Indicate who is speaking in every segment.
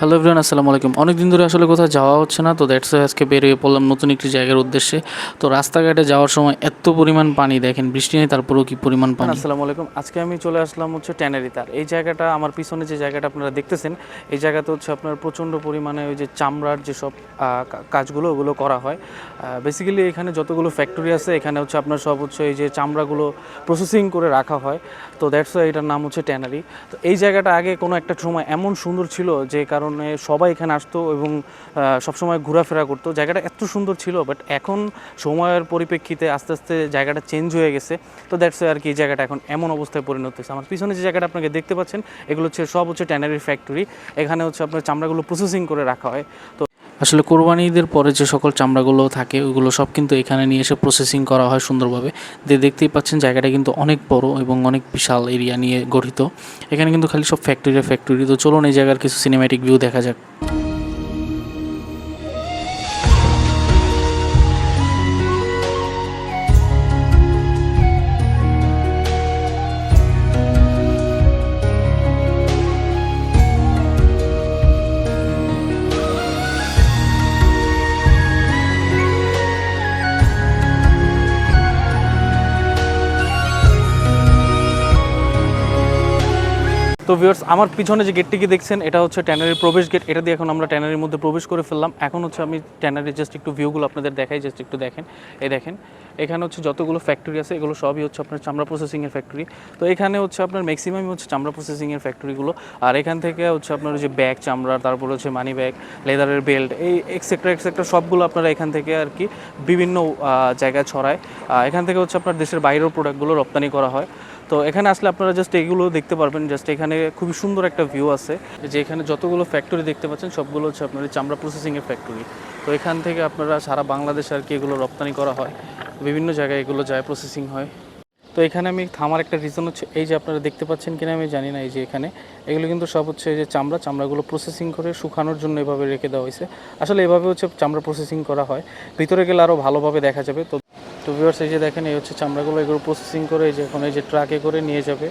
Speaker 1: Hello everyone, আসসালামু আলাইকুম। অনেক দিন ধরে আসলে কোথাও যাওয়া হচ্ছে না, তো দ্যাটস ওয়াই আজকে বেরিয়ে পড়লাম নতুন একটি জায়গার উদ্দেশ্যে। তো রাস্তাঘাটে যাওয়ার সময় এত পরিমাণ পানি, দেখেন বৃষ্টি নেই তারপরেও কি পরিমাণ পানি। আসসালামু আলাইকুম। আজকে আমি চলে আসলাম হচ্ছে ট্যানারিতে। আর এই জায়গাটা, আমার পিছনে যে জায়গাটা আপনারা দেখতেছেন, এই জায়গাতে হচ্ছে আপনার প্রচণ্ড পরিমাণে ওই যে চামড়ার যেসব কাজগুলো ওগুলো করা হয়। বেসিক্যালি এখানে যতগুলো ফ্যাক্টরি আছে এখানে হচ্ছে আপনার সব হচ্ছে এই যে চামড়াগুলো প্রসেসিং করে রাখা হয়। তো দ্যাটস ওয়াই এটার নাম হচ্ছে ট্যানারি। তো এই জায়গাটা আগে কোনো একটা সময় এমন সুন্দর ছিল যে কারণে সবাই এখানে আসতো এবং সবসময় ঘোরাফেরা করতো। জায়গাটা এত সুন্দর ছিল, বাট এখন সময়ের পরিপ্রেক্ষিতে আস্তে আস্তে জায়গাটা চেঞ্জ হয়ে গেছে। তো দ্যাটস আর কি এই জায়গাটা এখন এমন অবস্থায় পরিণত হয়েছে। আমার পিছনে যে জায়গাটা আপনাকে দেখতে পাচ্ছেন, এগুলো হচ্ছে সব হচ্ছে ট্যানারির ফ্যাক্টরি। এখানে হচ্ছে আপনার চামড়াগুলো প্রসেসিং করে রাখা হয়। তো আসলে কোরবানি ঈদের পরে যে সকল চামড়াগুলো থাকে ওইগুলো সব কিন্তু এখানে নিয়ে এসে প্রসেসিং করা হয় সুন্দরভাবে। দেখতেই পাচ্ছেন জায়গাটা কিন্তু অনেক বড় এবং অনেক বিশাল এরিয়া নিয়ে গঠিত। এখানে কিন্তু খালি সব ফ্যাক্টরি। তো চলুন এই জায়গার কিছু সিনেম্যাটিক ভিউ দেখা যাক। তো ভিউয়ার্স, আমার পিছনে যে গেটটিকে দেখছেন এটা হচ্ছে ট্যানারির প্রবেশ গেট। এটা দিয়ে এখন আমরা ট্যানারির মধ্যে প্রবেশ করে ফেললাম। এখন হচ্ছে আমি ট্যানারির জাস্ট একটু ভিউগুলো আপনাদের দেখাই, জাস্ট একটু দেখেন। এই দেখেন, এখানে হচ্ছে যতগুলো ফ্যাক্টরি আছে এগুলো সবই হচ্ছে আপনার চামড়া প্রসেসিংয়ের ফ্যাক্টরি। তো এখানে হচ্ছে আপনার ম্যাক্সিমামই হচ্ছে চামড়া প্রসেসিংয়ের ফ্যাক্টরিগুলো। আর এখান থেকে হচ্ছে আপনার যে ব্যাগ চামড়া, তারপর হচ্ছে মানি ব্যাগ, লেদারের বেল্ট, এই এক্সেট্রা সবগুলো আপনারা এখান থেকে আর কি বিভিন্ন জায়গায় ছড়ায়। এখান থেকে হচ্ছে আপনার দেশের বাইরেও প্রোডাক্টগুলো রপ্তানি করা হয়। তো এখানে আসলে আপনারা জাস্ট এগুলো দেখতে পারবেন। জাস্ট এখানে খুবই সুন্দর একটা ভিউ আছে, যে এখানে যতগুলো ফ্যাক্টরি দেখতে পাচ্ছেন সবগুলো হচ্ছে আপনার চামড়া প্রসেসিংয়ের ফ্যাক্টরি। তো এখান থেকে আপনারা সারা বাংলাদেশে আর কি এগুলো রপ্তানি করা হয়, বিভিন্ন জায়গায় এগুলো যায়, প্রসেসিং হয়। তো এখানে আমি থামার একটা রিজন হচ্ছে এই যে আপনারা দেখতে পাচ্ছেন কিনা আমি জানি না, এই যে এখানে এগুলো কিন্তু সব হচ্ছে এই যে চামড়াগুলো প্রসেসিং করে শুকানোর জন্য এভাবে রেখে দেওয়া হয়েছে। আসলে এভাবে হচ্ছে চামড়া প্রসেসিং করা হয়, ভিতরে গেলে আরও ভালোভাবে দেখা যাবে। তো ভিউয়ার্স, এই যে দেখেন, এই হচ্ছে চামড়াগুলো, এগুলো প্রসেসিং করে এই যে এখন এই যে ট্রাকে করে নিয়ে যাবে।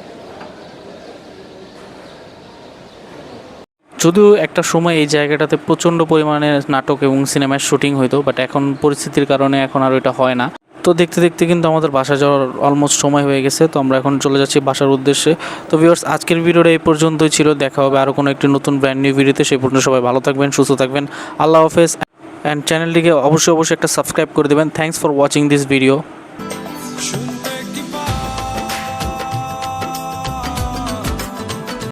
Speaker 1: যদিও একটা সময় এই জায়গাটাতে প্রচণ্ড পরিমাণে নাটক এবং সিনেমার শুটিং হইতো, বাট এখন পরিস্থিতির কারণে এখন আর এটা হয় না। তো দেখতে দেখতে কিন্তু আমাদের বাসা যাওয়ার অলমোস্ট সময় হয়ে গেছে। তো আমরা এখন চলে যাচ্ছি বাসার উদ্দেশ্যে। তো ভিউয়ার্স, আজকের ভিডিওটা এই পর্যন্তই ছিল। দেখা হবে আরও কোনো একটি নতুন ব্র্যান্ড নিউ ভিডিওতে। সেই পর্যন্ত সবাই ভালো থাকবেন, সুস্থ থাকবেন। আল্লাহ হাফেজ। অ্যান্ড চ্যানেলটিকে অবশ্যই একটা সাবস্ক্রাইব করে দেবেন। Thanks for watching this video.